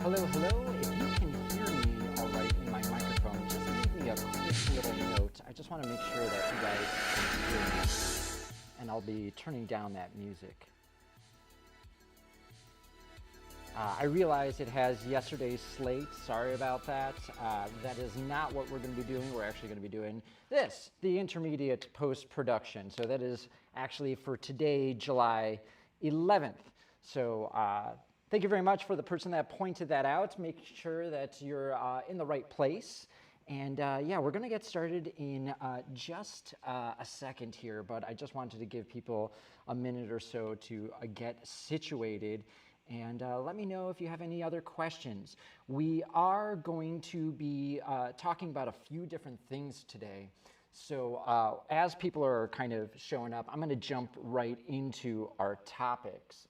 Hello, hello. If you can hear me all right in my microphone, just leave me a quick little note. I just want to make sure that you guys can hear me. And I'll be turning down that music. I realize it has yesterday's slate. Sorry about that. That is not what we're going to be doing. We're actually going to be doing this, the intermediate post-production. So that is actually for today, July 11th. So thank you very much for the person that pointed that out. Make sure that you're in the right place. And yeah, we're going to get started in just a second here, but I just wanted to give people a minute or so to get situated. And let me know if you have any other questions. We are going to be talking about a few different things today. So as people are kind of showing up, I'm going to jump right into our topics.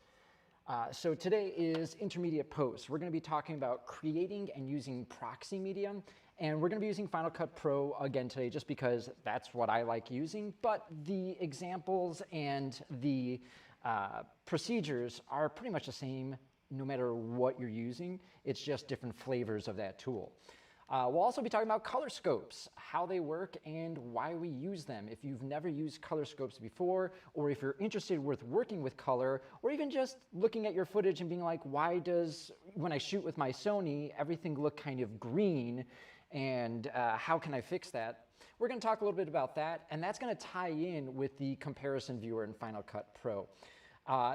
So today is intermediate post. We're going to be talking about creating and using proxy media. And we're going to be using Final Cut Pro again today just because that's what I like using. But the examples and the procedures are pretty much the same no matter what you're using. It's just different flavors of that tool. We'll also be talking about color scopes, how they work, and why we use them. If you've never used color scopes before, or if you're interested with working with color, or even just looking at your footage and being like, why does, when I shoot with my Sony, everything look kind of green, and how can I fix that? We're going to talk a little bit about that, and that's going to tie in with the comparison viewer in Final Cut Pro.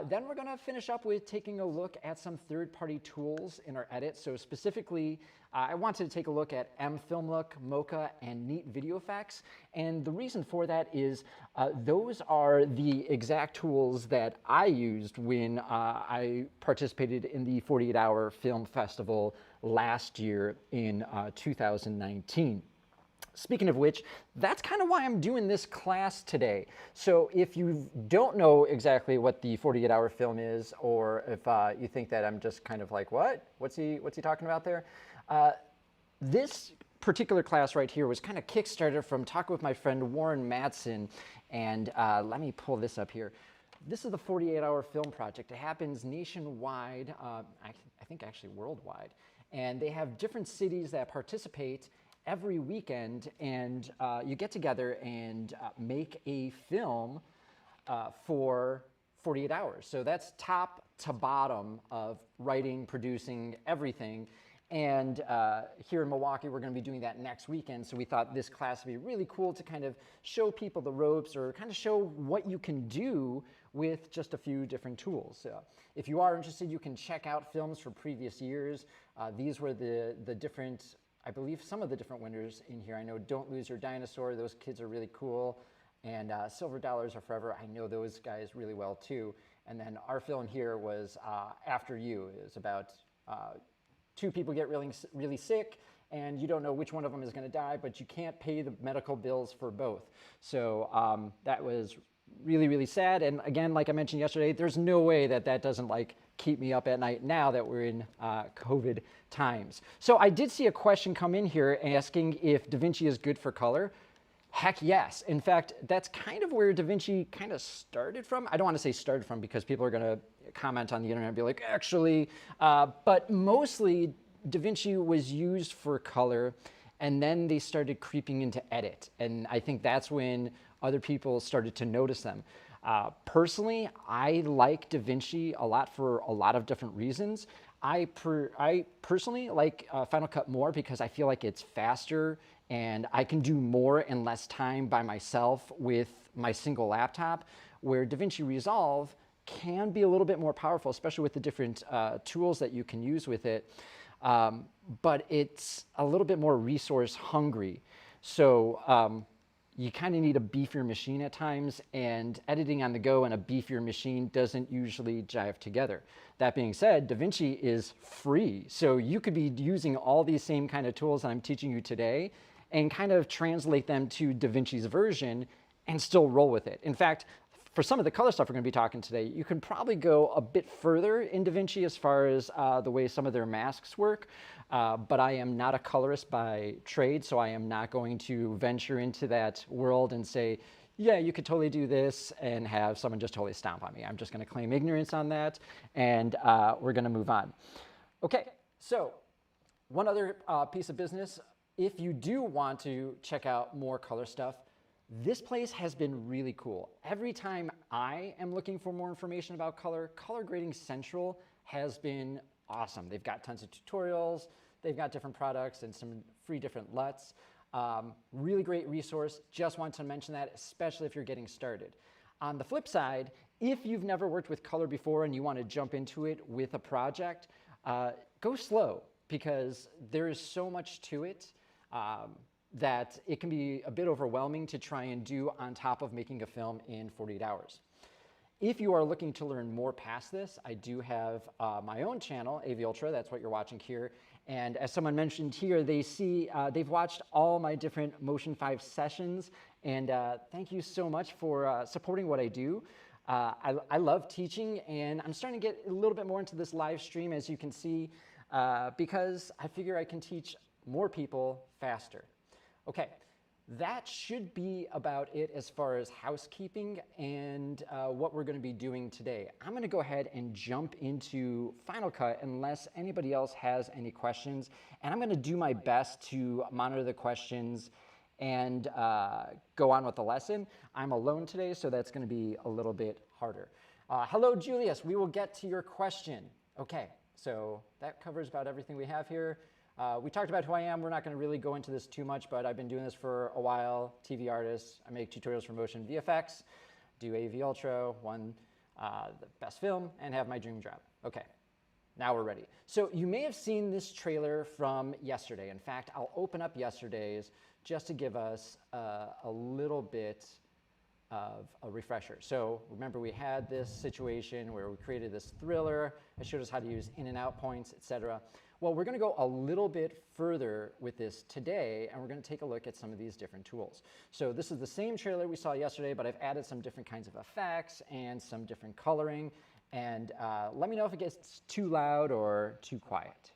Then we're going to finish up with taking a look at some third-party tools in our edit. So specifically, I wanted to take a look at mFilmLook, Mocha, and Neat Video Effects. And the reason for that is those are the exact tools that I used when I participated in the 48-hour film festival last year in 2019. Speaking of which, that's kind of why I'm doing this class today. So if you don't know exactly what the 48-hour film is, or if you think that I'm just kind of like, what? What's he talking about there? This particular class right here was kind of kickstarted from talking with my friend Warren Madsen. And let me pull this up here. This is the 48-hour film project. It happens nationwide, I think actually worldwide. And they have different cities that participate every weekend, and you get together and make a film for 48 hours. So that's top to bottom of writing, producing, everything. And here in Milwaukee, we're going to be doing that next weekend. So we thought this class would be really cool to kind of show people the ropes, or kind of show what you can do with just a few different tools. If you are interested, you can check out films from previous years. These were the different, I believe, some of the different winners in here. I know Don't Lose Your Dinosaur, those kids are really cool. And Silver Dollars Are Forever, I know those guys really well too. And then our film here was After You. It was about two people get really sick, and you don't know which one of them is going to die, but you can't pay the medical bills for both. So that was really, really sad. And again, like I mentioned yesterday, there's no way that that doesn't like keep me up at night now that we're in COVID times. So I did see a question come in here asking if DaVinci is good for color. Heck yes. In fact, that's kind of where DaVinci kind of started from. I don't want to say started from because people are going to comment on the internet and be like, actually, but mostly DaVinci was used for color, and then they started creeping into edit. And I think that's when other people started to notice them. Personally, I like DaVinci a lot for a lot of different reasons. I personally like Final Cut more because I feel like it's faster and I can do more in less time by myself with my single laptop, where DaVinci Resolve can be a little bit more powerful, especially with the different tools that you can use with it. But it's a little bit more resource hungry. So you kind of need a beefier machine at times, and editing on the go and a beefier machine doesn't usually jive together. That being said, DaVinci is free. So you could be using all these same kind of tools that I'm teaching you today and kind of translate them to DaVinci's version and still roll with it. In fact, for some of the color stuff we're going to be talking today, you can probably go a bit further in DaVinci as far as the way some of their masks work. But I am not a colorist by trade, so I am not going to venture into that world and say, yeah, you could totally do this and have someone just totally stomp on me. I'm just going to claim ignorance on that, and we're going to move on. Okay, So one other piece of business, if you do want to check out more color stuff, this place has been really cool. Every time I am looking for more information about color, Color Grading Central has been awesome. They've got tons of tutorials, they've got different products and some free different LUTs. Really great resource. Just wanted to mention that, especially if you're getting started. On the flip side, if you've never worked with color before and you want to jump into it with a project, go slow, because there is so much to it that it can be a bit overwhelming to try and do on top of making a film in 48 hours. If you are looking to learn more past this, I do have my own channel, AV Ultra, that's what you're watching here. And as someone mentioned here, they've watched all my different Motion 5 sessions, and thank you so much for supporting what I do. I love teaching, and I'm starting to get a little bit more into this live stream, as you can see, because I figure I can teach more people faster. Okay, that should be about it as far as housekeeping and what we're going to be doing today. I'm going to go ahead and jump into Final Cut unless anybody else has any questions, and I'm going to do my best to monitor the questions and go on with the lesson. I'm alone today, so that's going to be a little bit harder. Hello, Julius. We will get to your question. Okay, so that covers about everything we have here. We talked about who I am. We're not going to really go into this too much, but I've been doing this for a while. TV artist. I make tutorials for motion VFX, do AV Ultra, won the best film, and have my dream job. Okay, now we're ready. So you may have seen this trailer from yesterday. In fact, I'll open up yesterday's just to give us a little bit of a refresher. So remember, we had this situation where we created this thriller. I showed us how to use in and out points, etc. Well, we're going to go a little bit further with this today, and we're going to take a look at some of these different tools. So this is the same trailer we saw yesterday, but I've added some different kinds of effects and some different coloring. And let me know if it gets too loud or too quiet.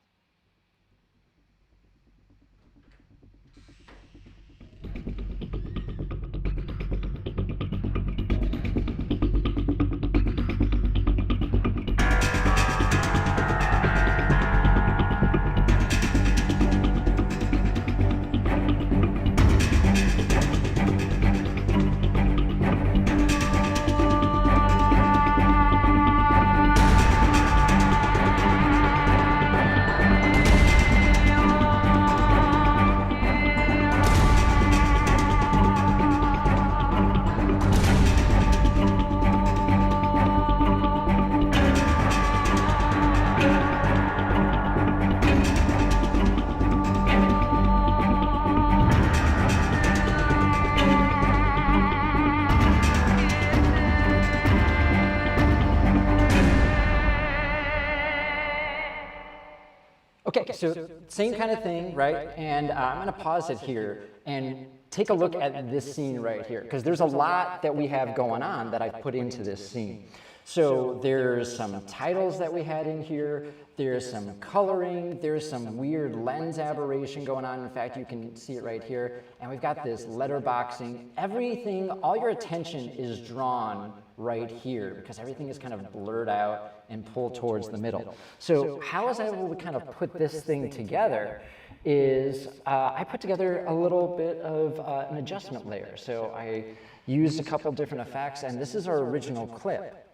Okay, so same kind of thing, right? And I'm going to pause it here and take a look at this scene right here, because there's a lot that we have going on that I've put into this scene. So there's some titles that we had in here, there's some coloring, there's some weird lens aberration going on. In fact, you can see it right here. And we've got this letterboxing. Everything, all your attention is drawn right here because everything is kind of blurred out and pulled towards the middle. So how I was able to kind of put this thing together is I put together a little bit of an adjustment layer. So I used a couple different effects, and this is our original clip.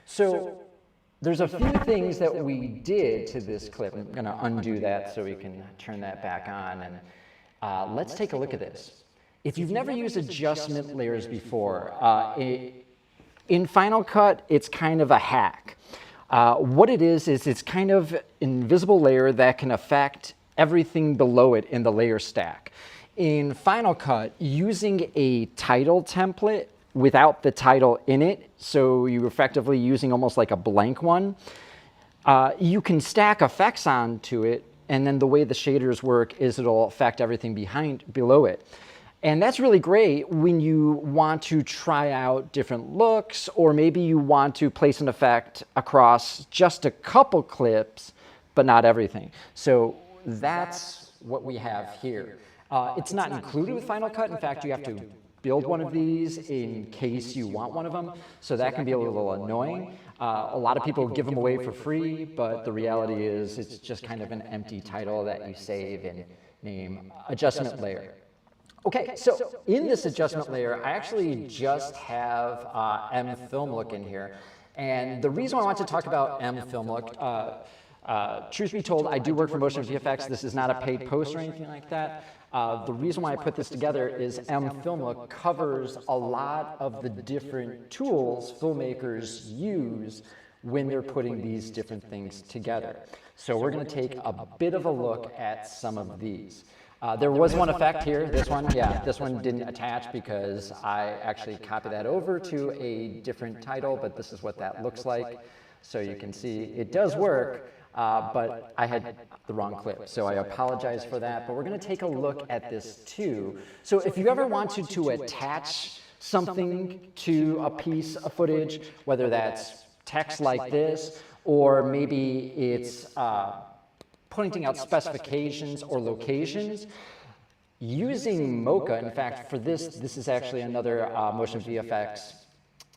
So there's a few things that we did to this clip. I'm going to undo that so we can turn that back on. And let's take a look at this. If you've never used adjustment layers before, in Final Cut, it's kind of a hack. What it is it's kind of an invisible layer that can affect everything below it in the layer stack. In Final Cut, using a title template without the title in it, so you're effectively using almost like a blank one, you can stack effects onto it, and then the way the shaders work is it'll affect everything below it. And that's really great when you want to try out different looks, or maybe you want to place an effect across just a couple clips, but not everything. So that's what we have here. It's not included with Final Cut. In fact, you have to build one of these in case you want one of them, so that can be a little annoying. A lot of people give them away for free, but the reality is it's just kind of an empty title that you save and name adjustment layer. Okay, so in this adjustment layer, I actually just have mFilmLook in here. And the reason I want to talk about mFilmLook, truth be told, I do work for Mocha VFX. This is not a paid post or anything like that. The reason why I put this together is mFilmLook covers a lot of the different tools filmmakers use when they're putting these different things together. So we're going to take a bit of a look at some of these. There was one effect here, this one, yeah, this one didn't attach because I actually copied that over to a different title, but this is what that looks like. So you can see it does work, but I had the wrong clip, so I apologize for that. But we're going to take a look at this too. So if you ever wanted to attach something to a piece of footage, whether that's text like this, or maybe it's pointing out specifications or locations, using Mocha, in fact, for this is actually another Motion VFX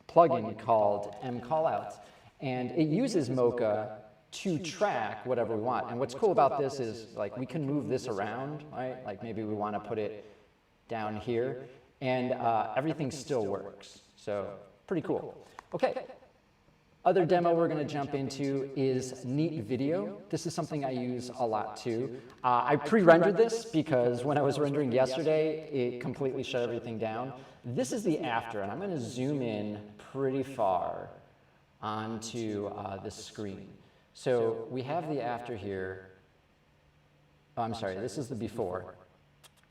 plugin called mCallout, and it uses Mocha to track whatever we want. And what's cool about this is, like, we can move this around, right? Like maybe we want to put it down here, and everything still works. So pretty cool. Okay. Other demo we're going to jump into is Neat Video. This is something I use a lot too. I pre-rendered this because when I was rendering yesterday, it completely shut everything down. This is the after, and I'm going to zoom in pretty far onto this screen. So we have the after here. Oh, I'm sorry, this is the before.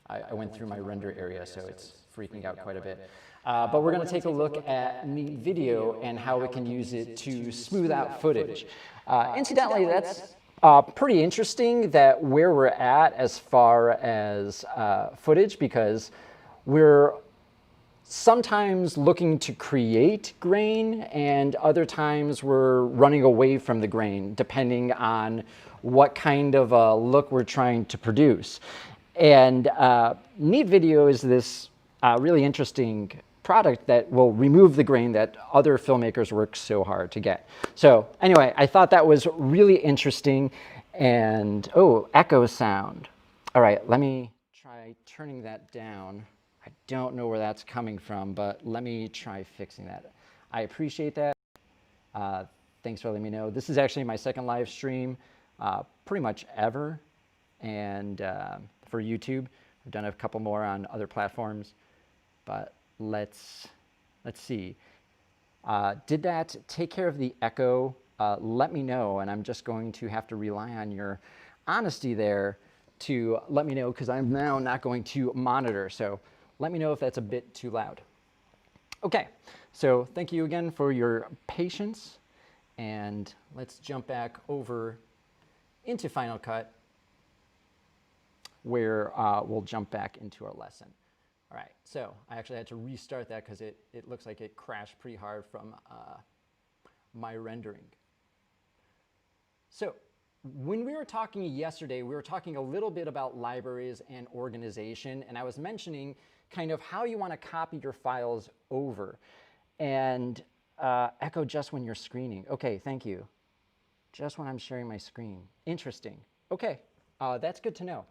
I went through my render area, so it's freaking out quite a bit. But we're going to take a look at Neat Video and how we can use it to smooth out footage. Incidentally, that's pretty interesting that where we're at as far as footage, because we're sometimes looking to create grain and other times we're running away from the grain, depending on what kind of a look we're trying to produce. And Neat Video is this really interesting product that will remove the grain that other filmmakers work so hard to get. So anyway, I thought that was really interesting. And oh, echo sound. All right, let me try turning that down. I don't know where that's coming from, but let me try fixing that. I appreciate that. Thanks for letting me know. This is actually my second live stream pretty much ever. And for YouTube, I've done a couple more on other platforms, but let's see. Did that take care of the echo? Let me know, and I'm just going to have to rely on your honesty there to let me know, because I'm now not going to monitor. So let me know if that's a bit too loud. Okay, so thank you again for your patience, and let's jump back over into Final Cut, where we'll jump back into our lesson. All right, so I actually had to restart that because it looks like it crashed pretty hard from my rendering. So when we were talking yesterday, we were talking a little bit about libraries and organization, and I was mentioning kind of how you want to copy your files over. And echo just when you're screening. Okay, thank you. Just when I'm sharing my screen. Interesting. Okay, that's good to know.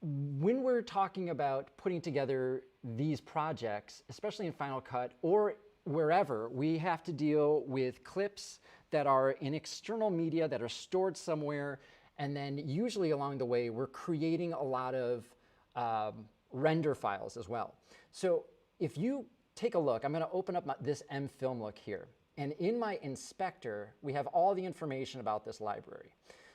When we're talking about putting together these projects, especially in Final Cut or wherever, we have to deal with clips that are in external media that are stored somewhere, and then usually along the way we're creating a lot of render files as well. So if you take a look, I'm going to open up this mFilmLook here, and in my inspector we have all the information about this library.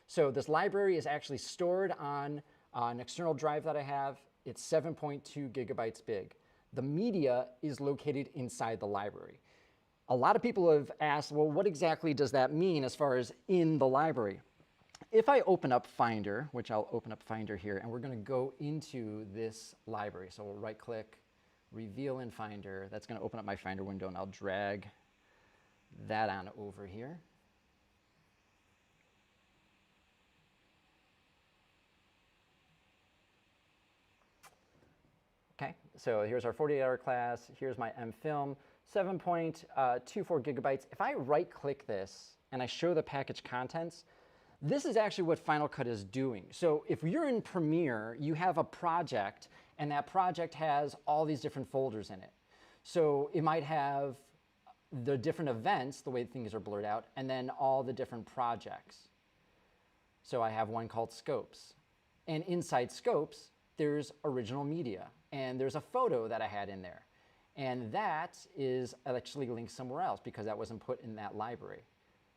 So this library is actually stored on an external drive that I have. It's 7.2 gigabytes big. The media is located inside the library. A lot of people have asked, well, what exactly does that mean as far as in the library? If I open up Finder, which I'll open up Finder here, and we're going to go into this library. So we'll right click, reveal in Finder. That's going to open up my Finder window, and I'll drag that on over here. Okay, so here's our 48-hour class. Here's my mFilm. 7.24 gigabytes. If I right click this and I show the package contents, this is actually what Final Cut is doing. So if you're in Premiere, you have a project and that project has all these different folders in it. So it might have the different events, the way things are blurred out, and then all the different projects. So I have one called Scopes. And inside Scopes, there's original media. And there's a photo that I had in there. And that is actually linked somewhere else because that wasn't put in that library.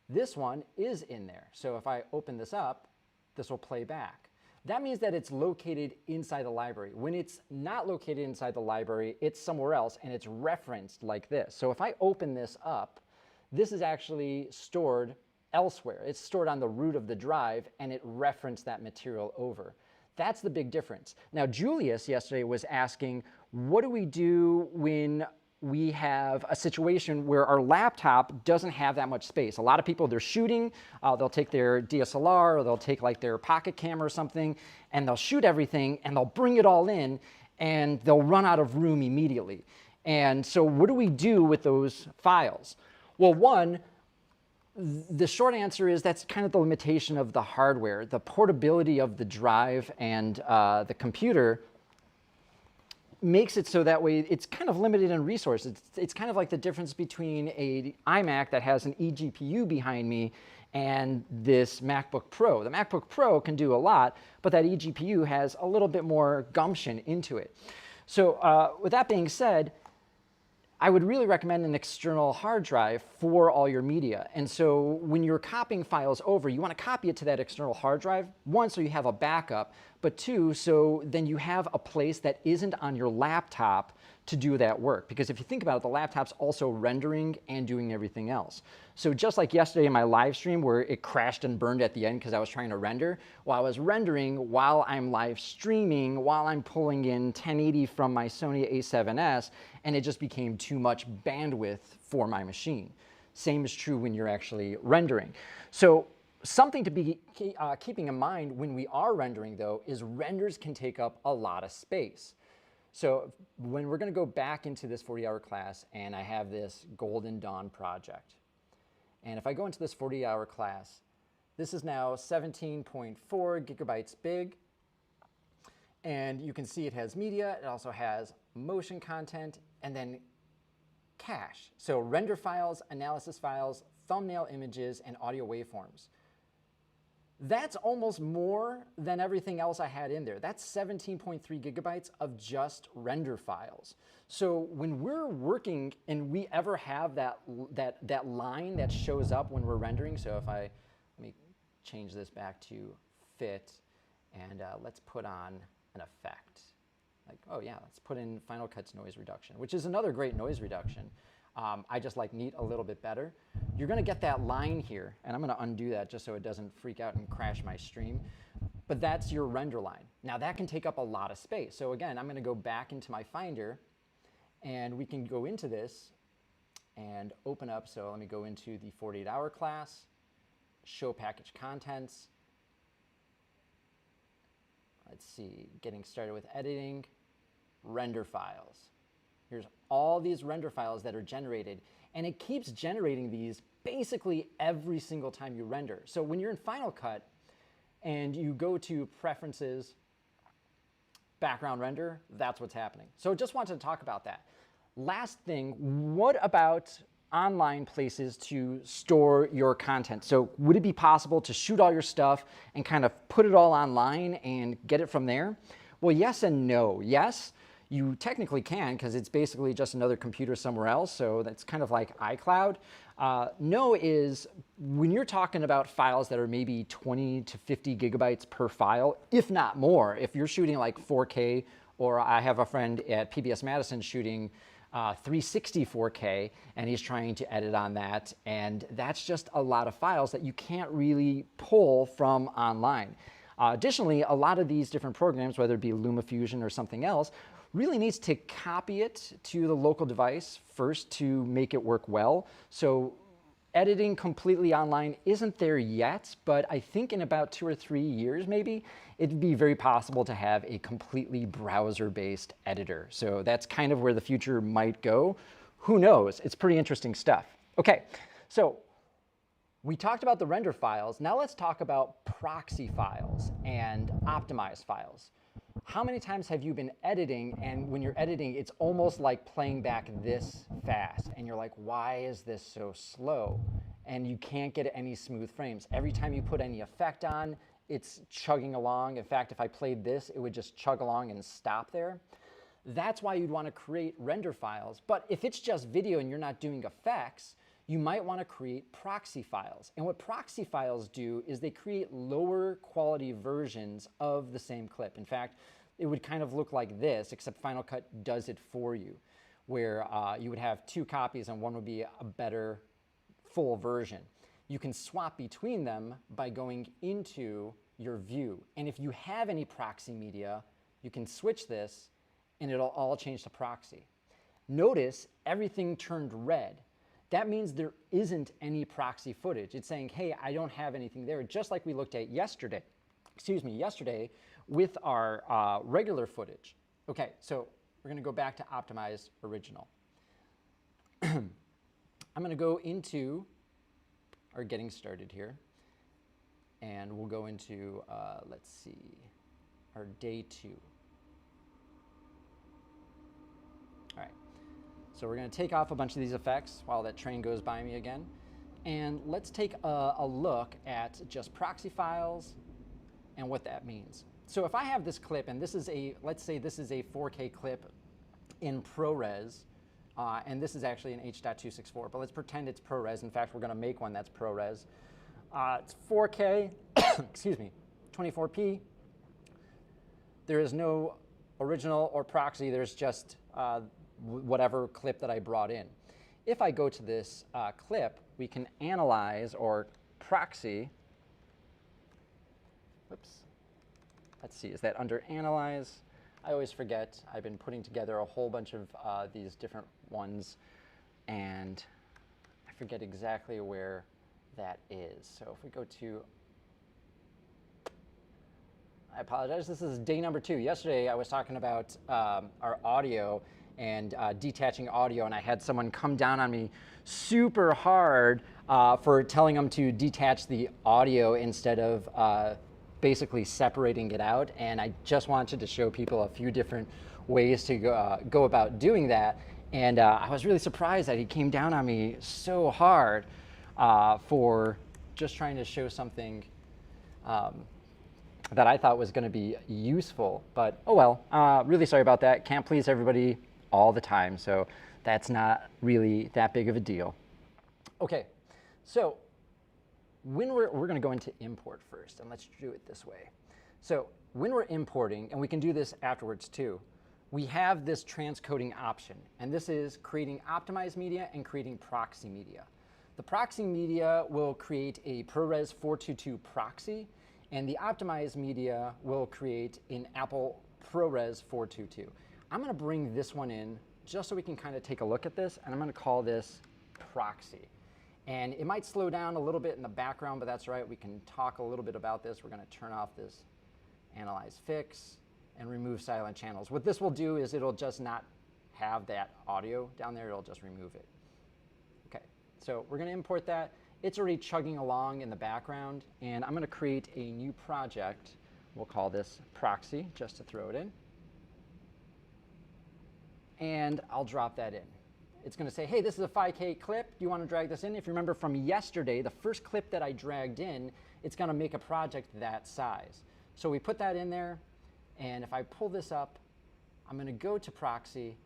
This one is in there. So if I open this up, this will play back. That means that it's located inside the library. When it's not located inside the library, it's somewhere else and it's referenced like this. So if I open this up, this is actually stored elsewhere. It's stored on the root of the drive and it referenced that material over. That's the big difference. Now, Julius yesterday was asking, what do we do when we have a situation where our laptop doesn't have that much space? A lot of people, they're shooting, they'll take their DSLR or they'll take like their pocket camera or something, and they'll shoot everything and they'll bring it all in and they'll run out of room immediately. And so what do we do with those files? Well, one, the short answer is that's kind of the limitation of the hardware. The portability of the drive and the computer makes it so that way it's kind of limited in resources. It's kind of like the difference between an iMac that has an eGPU behind me and this MacBook Pro. The MacBook Pro can do a lot, but that eGPU has a little bit more gumption into it. So with that being said, I would really recommend an external hard drive for all your media. And so when you're copying files over, you want to copy it to that external hard drive. One, so you have a backup, but two, so then you have a place that isn't on your laptop to do that work. Because if you think about it, the laptop's also rendering and doing everything else. So just like yesterday in my live stream where it crashed and burned at the end because I was trying to render, while I was rendering, while I'm live streaming, while I'm pulling in 1080 from my Sony a7S, and it just became too much bandwidth for my machine. Same is true when you're actually rendering. So something to be keeping in mind when we are rendering, though, is renders can take up a lot of space. So when we're going to go back into this 40-hour class, and I have this Golden Dawn project, and if I go into this 40-hour class, this is now 17.4 gigabytes big, and you can see it has media, it also has motion content, and then cache. So render files, analysis files, thumbnail images, and audio waveforms. That's almost more than everything else I had in there. That's 17.3 gigabytes of just render files. So when we're working and we ever have that line that shows up when we're rendering, so if let me change this back to fit, and let's put on an effect. Like, oh yeah, let's put in Final Cut's noise reduction, which is another great noise reduction. I just like Neat a little bit better. You're going to get that line here, and I'm going to undo that just so it doesn't freak out and crash my stream. But that's your render line. Now that can take up a lot of space. So again, I'm going to go back into my Finder, and we can go into this and open up. So let me go into the 48-hour class, show package contents. Let's see, getting started with editing, render files. Here's all these render files that are generated, and it keeps generating these basically every single time you render. So when you're in Final Cut and you go to Preferences, Background Render, that's what's happening. So just wanted to talk about that. Last thing, what about online places to store your content? So would it be possible to shoot all your stuff and kind of put it all online and get it from there? Well, yes and no. Yes, you technically can because it's basically just another computer somewhere else, so that's kind of like iCloud. No is when you're talking about files that are maybe 20 to 50 gigabytes per file, if not more. If you're shooting like 4K, or I have a friend at PBS Madison shooting 360 4K, and he's trying to edit on that, and that's just a lot of files that you can't really pull from online. Additionally, a lot of these different programs, whether it be LumaFusion or something else, really needs to copy it to the local device first to make it work well. So editing completely online isn't there yet, but I think in about 2 or 3 years maybe, it'd be very possible to have a completely browser-based editor. So that's kind of where the future might go Who knows? It's pretty interesting stuff. Okay, so we talked about the render files. Now let's talk about proxy files and optimized files. How many times have you been editing, and when you're editing, it's almost like playing back this fast, and you're like, why is this so slow? And you can't get any smooth frames. Every time you put any effect on, it's chugging along. In fact, if I played this, it would just chug along and stop there. That's why you'd want to create render files. But if it's just video and you're not doing effects, you might want to create proxy files. And what proxy files do is they create lower quality versions of the same clip. In fact, it would kind of look like this, except Final Cut does it for you, where you would have 2 copies and one would be a better full version. You can swap between them by going into your view. And if you have any proxy media, you can switch this and it'll all change to proxy. Notice everything turned red. That means there isn't any proxy footage. It's saying, hey, I don't have anything there, just like we looked at yesterday, with our regular footage. Okay, so we're gonna go back to optimize original. I'm gonna go into our getting started here, and we'll go into, let's see, our day 2. All right. So we're going to take off a bunch of these effects while that train goes by me again. And let's take a look at just proxy files and what that means. So if I have this clip, and this is let's say this is a 4K clip in ProRes, and this is actually an H.264, but let's pretend it's ProRes. In fact, we're going to make one that's ProRes. It's 4K, excuse me, 24p. There is no original or proxy. There's just whatever clip that I brought in. If I go to this clip, we can analyze or proxy. Whoops. Let's see, is that under analyze? I always forget. I've been putting together a whole bunch of these different ones, and I forget exactly where that is. So if we go to, I apologize, this is day number 2. Yesterday I was talking about our audio and detaching audio, and I had someone come down on me super hard for telling them to detach the audio instead of basically separating it out. And I just wanted to show people a few different ways to go about doing that. And I was really surprised that he came down on me so hard for just trying to show something that I thought was going to be useful. But oh well, really sorry about that. Can't please everybody all the time, so that's not really that big of a deal. Okay, so when we're going to go into import first, and let's do it this way. So when we're importing, and we can do this afterwards too, we have this transcoding option, and this is creating optimized media and creating proxy media. The proxy media will create a ProRes 422 proxy, and the optimized media will create an Apple ProRes 422. I'm going to bring this one in just so we can kind of take a look at this, and I'm going to call this proxy. And it might slow down a little bit in the background, but that's right. We can talk a little bit about this. We're going to turn off this analyze fix and remove silent channels. What this will do is it'll just not have that audio down there. It'll just remove it. Okay, so we're going to import that. It's already chugging along in the background, and I'm going to create a new project. We'll call this proxy just to throw it in. And I'll drop that in. It's going to say, hey, this is a 5K clip. Do you want to drag this in? If you remember from yesterday, the first clip that I dragged in, it's going to make a project that size. So we put that in there, and if I pull this up, I'm going to go to proxy,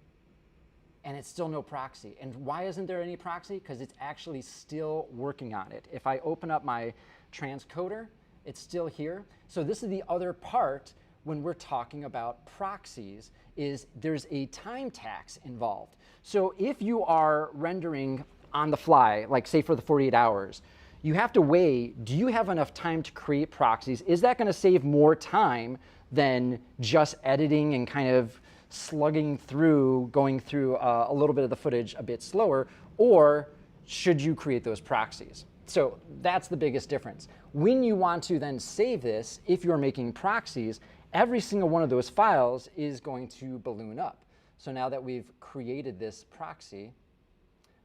and it's still no proxy. And why isn't there any proxy? Because it's actually still working on it. If I open up my transcoder, it's still here. So this is the other part when we're talking about proxies, is there's a time tax involved. So if you are rendering on the fly, like say for the 48 hours, you have to weigh, do you have enough time to create proxies? Is that going to save more time than just editing and kind of slugging through, going through a little bit of the footage a bit slower, or should you create those proxies? So that's the biggest difference. When you want to then save this, if you're making proxies, every single one of those files is going to balloon up. So now that we've created this proxy,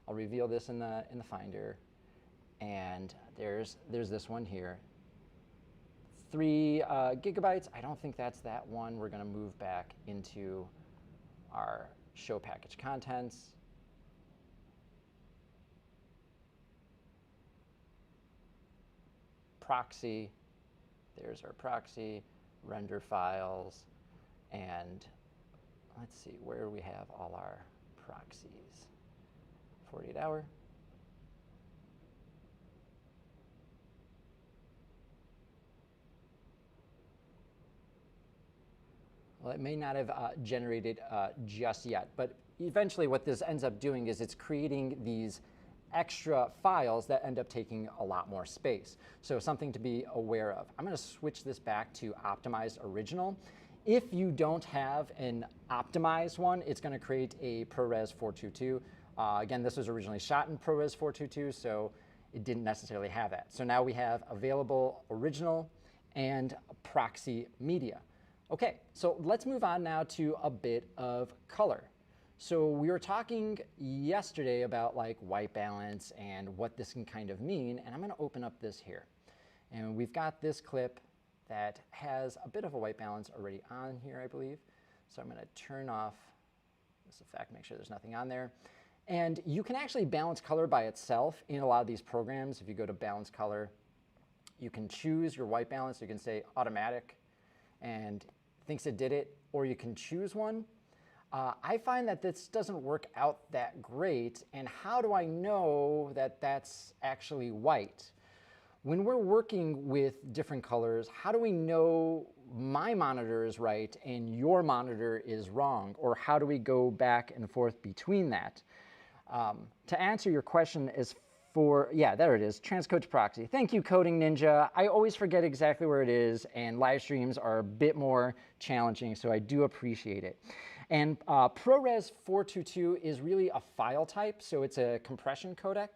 I'll reveal this in the Finder, and there's this one here. 3 gigabytes. I don't think that's that one. We're going to move back into our show package contents. Proxy. There's our proxy, render files, and let's see, where do we have all our proxies? 48 hour. Well, it may not have generated just yet, but eventually what this ends up doing is it's creating these extra files that end up taking a lot more space. So something to be aware of. I'm going to switch this back to optimized original. If you don't have an optimized one, it's going to create a ProRes 422. Again, this was originally shot in ProRes 422, so it didn't necessarily have that. So now we have available original and proxy media. Okay, so let's move on now to a bit of color. So we were talking yesterday about like white balance and what this can kind of mean, and I'm going to open up this here. And we've got this clip that has a bit of a white balance already on here, I believe. So I'm going to turn off this effect, make sure there's nothing on there. And you can actually balance color by itself in a lot of these programs. If you go to balance color, you can choose your white balance. You can say automatic and thinks it did it, or you can choose one. I find that this doesn't work out that great, and how do I know that that's actually white? When we're working with different colors, how do we know my monitor is right and your monitor is wrong, or how do we go back and forth between that? To answer your question is yeah, there it is, transcode proxy. Thank you, Coding Ninja. I always forget exactly where it is, and live streams are a bit more challenging, so I do appreciate it. And ProRes 422 is really a file type, so it's a compression codec.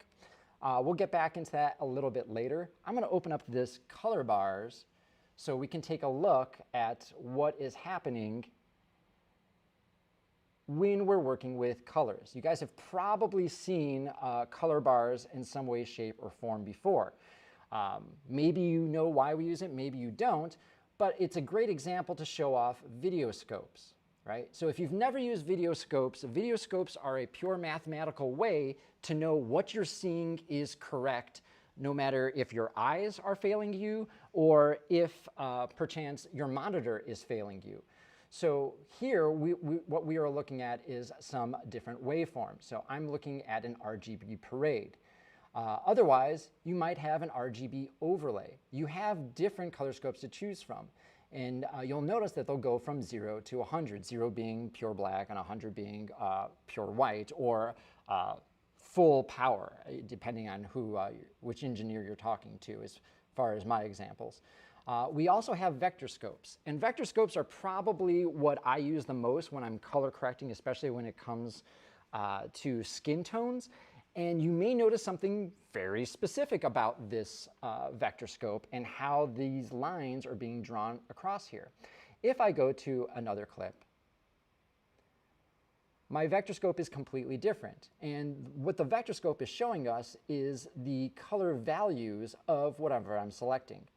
We'll get back into that a little bit later. I'm going to open up this color bars so we can take a look at what is happening when we're working with colors. You guys have probably seen color bars in some way, shape, or form before. Maybe you know why we use it, maybe you don't, but it's a great example to show off video scopes. Right? So if you've never used video scopes are a pure mathematical way to know what you're seeing is correct, no matter if your eyes are failing you or if perchance your monitor is failing you. So here, what we are looking at is some different waveforms. So I'm looking at an RGB parade. Otherwise, you might have an RGB overlay. You have different color scopes to choose from. And you'll notice that they'll go from 0 to 100, 0 being pure black and 100 being pure white, or full power, depending on which engineer you're talking to, as far as my examples. We also have vector scopes, and vector scopes are probably what I use the most when I'm color correcting, especially when it comes to skin tones. And you may notice something very specific about this vector scope and how these lines are being drawn across here. If I go to another clip, my vector scope is completely different. And what the vector scope is showing us is the color values of whatever I'm selecting.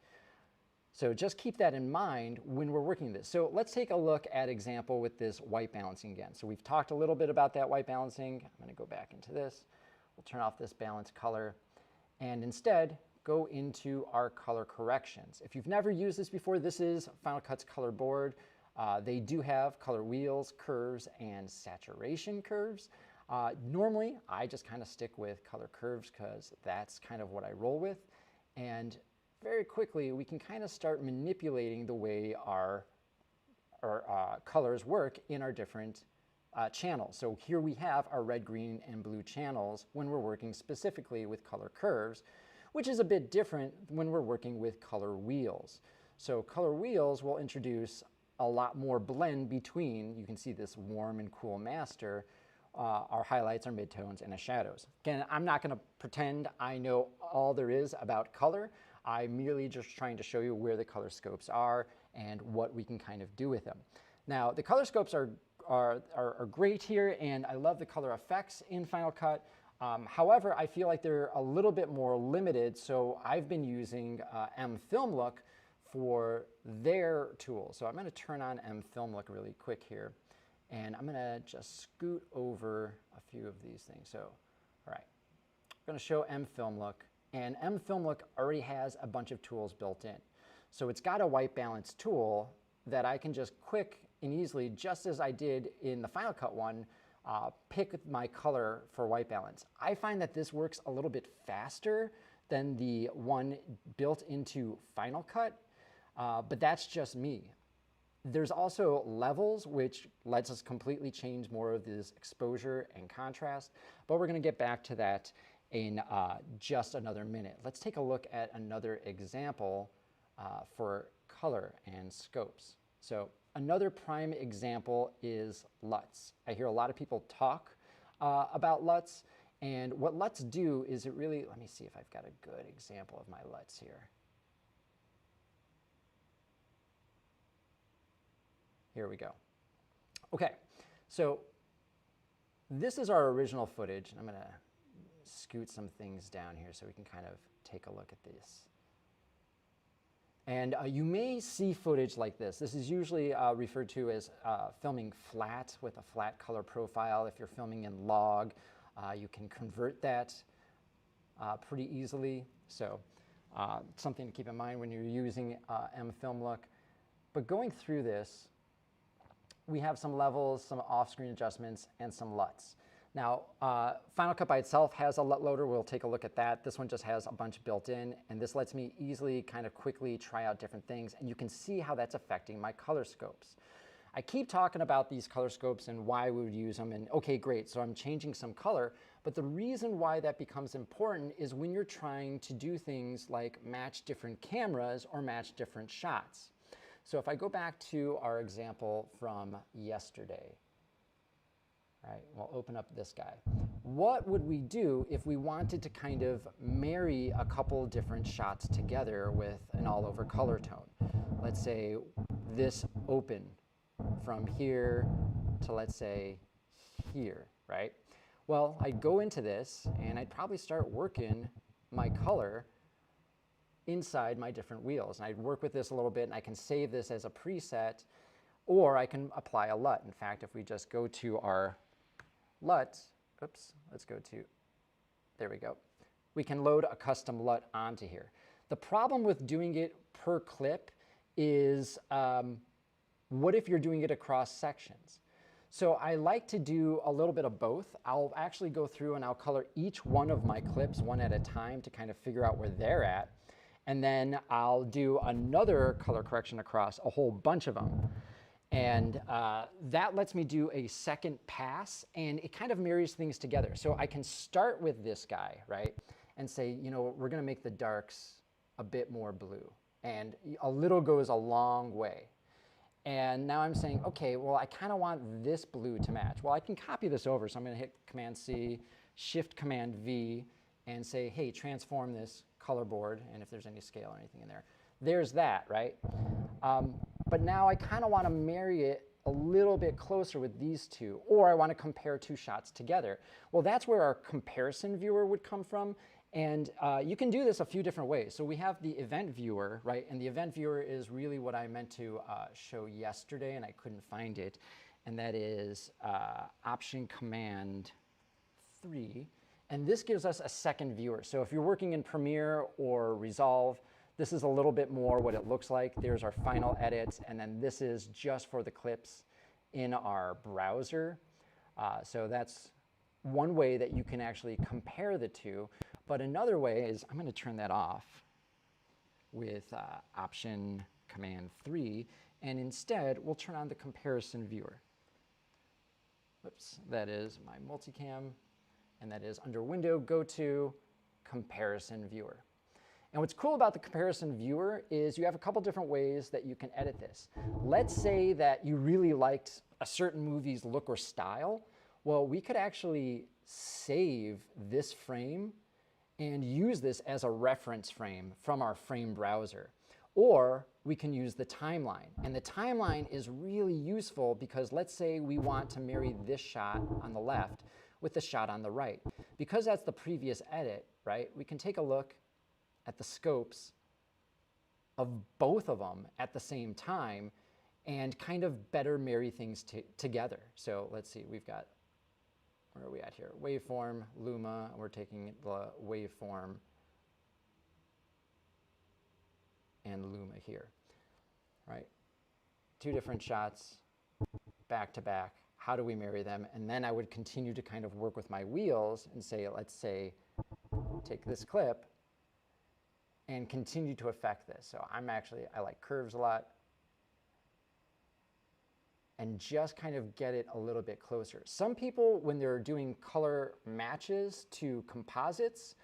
So just keep that in mind when we're working this. So let's take a look at example with this white balancing again. So we've talked a little bit about that white balancing. I'm going to go back into this. We'll turn off this balance color and instead go into our color corrections. If you've never used this before, this is Final Cut's color board. They do have color wheels, curves, and saturation curves. Normally, I just kind of stick with color curves because that's kind of what I roll with. And very quickly, we can kind of start manipulating the way our colors work in our different channels. So here we have our red, green, and blue channels when we're working specifically with color curves, which is a bit different when we're working with color wheels. So color wheels will introduce a lot more blend between, you can see this warm and cool master, our highlights, our midtones, and our shadows. Again, I'm not going to pretend I know all there is about color. I'm merely just trying to show you where the color scopes are and what we can kind of do with them. Now, the color scopes are great here, and I love the color effects in Final Cut. However, I feel like they're a little bit more limited, so I've been using mFilmLook for their tool. So I'm going to turn on mFilmLook really quick here, and I'm going to just scoot over a few of these things. So, all right, I'm going to show mFilmLook, and mFilmLook already has a bunch of tools built in. So it's got a white balance tool that I can just quick and easily, just as I did in the Final Cut one, pick my color for white balance. I find that this works a little bit faster than the one built into Final Cut, but that's just me. There's also levels, which lets us completely change more of this exposure and contrast, but we're going to get back to that in just another minute. Let's take a look at another example for color and scopes. So another prime example is LUTs. I hear a lot of people talk about LUTs, and what LUTs do is it really, let me see if I've got a good example of my LUTs here. Here we go. Okay, so this is our original footage, and I'm going to scoot some things down here so we can kind of take a look at this. And you may see footage like this. This is usually referred to as filming flat with a flat color profile. If you're filming in log, you can convert that pretty easily. So something to keep in mind when you're using mFilmLook. But going through this, we have some levels, some off-screen adjustments, and some LUTs. Now, Final Cut by itself has a LUT loader. We'll take a look at that. This one just has a bunch built in, and this lets me easily kind of quickly try out different things, and you can see how that's affecting my color scopes. I keep talking about these color scopes and why we would use them, and okay, great, so I'm changing some color, but the reason why that becomes important is when you're trying to do things like match different cameras or match different shots. So if I go back to our example from yesterday, right, we'll open up this guy. What would we do if we wanted to kind of marry a couple different shots together with an all-over color tone? Let's say this open from here to, let's say, here, right? Well, I'd go into this, and I'd probably start working my color inside my different wheels. And I'd work with this a little bit, and I can save this as a preset, or I can apply a LUT. In fact, if we just go to our LUT, oops, let's go to, there we go. We can load a custom LUT onto here. The problem with doing it per clip is, what if you're doing it across sections? So I like to do a little bit of both. I'll actually go through and I'll color each one of my clips one at a time to kind of figure out where they're at. And then I'll do another color correction across a whole bunch of them. And that lets me do a second pass, and it kind of marries things together. So I can start with this guy, right, and say, you know, we're going to make the darks a bit more blue. And a little goes a long way. And now I'm saying, okay, well, I kind of want this blue to match. Well, I can copy this over. So I'm going to hit Command-C, Shift-Command-V, and say, hey, transform this color board, and if there's any scale or anything in there. There's that, right? But now I kind of want to marry it a little bit closer with these two, or I want to compare two shots together. Well, that's where our comparison viewer would come from, and you can do this a few different ways. So we have the event viewer, right? And the event viewer is really what I meant to show yesterday, and I couldn't find it, and that is Option Command 3. And this gives us a second viewer. So if you're working in Premiere or Resolve, this is a little bit more what it looks like. There's our final edits, and then this is just for the clips in our browser. So that's one way that you can actually compare the two. But another way is, I'm going to turn that off with Option Command 3, and instead we'll turn on the comparison viewer. Oops, that is my multicam. And that is under Window, go to Comparison Viewer. And what's cool about the Comparison Viewer is you have a couple different ways that you can edit this. Let's say that you really liked a certain movie's look or style. Well, we could actually save this frame and use this as a reference frame from our frame browser. Or we can use the timeline. And the timeline is really useful because let's say we want to marry this shot on the left with the shot on the right. because that's the previous edit, right, we can take a look at the scopes of both of them at the same time and kind of better marry things together. So let's see, we've got, where are we at here? Waveform, Luma, we're taking the waveform and Luma here, right? Two different shots, back to back. How do we marry them? And then I would continue to kind of work with my wheels and say, let's say, take this clip and continue to affect this. So I like curves a lot, and just kind of get it a little bit closer. Some people, when they're doing color matches to composites,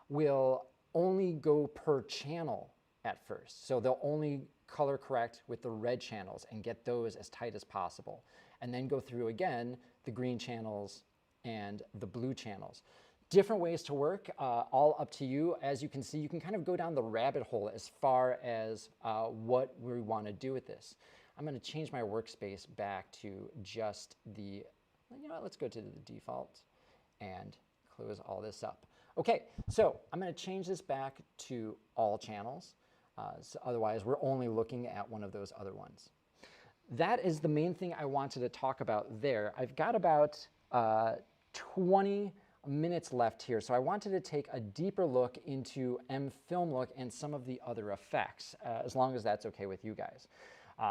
will only go per channel at first. So they'll only color correct with the red channels and get those as tight as possible. And then go through again the green channels and the blue channels. Different ways to work, all up to you. As you can see, you can kind of go down the rabbit hole as far as what we want to do with this. I'm going to change my workspace back to just the, you know, let's go to the default and close all this up. Okay, so I'm going to change this back to all channels. So otherwise, we're only looking at one of those other ones. That is the main thing I wanted to talk about there. I've got about 20 minutes left here, so I wanted to take a deeper look into mFilmLook and some of the other effects, as long as that's okay with you guys.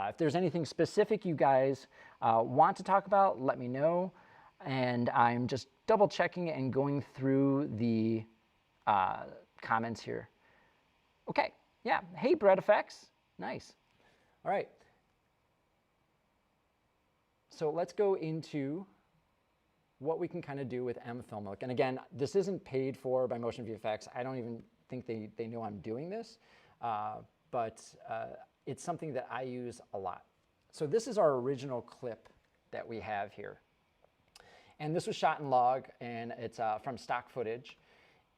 If there's anything specific you guys want to talk about, let me know. And I'm just double checking and going through the comments here. Okay, yeah. Hey, Bread Effects. Nice. All right. So let's go into what we can kind of do with mFilmLook. And again, this isn't paid for by Motion VFX. I don't even think they know I'm doing this, but it's something that I use a lot. So this is our original clip that we have here. And this was shot in log, and it's from stock footage.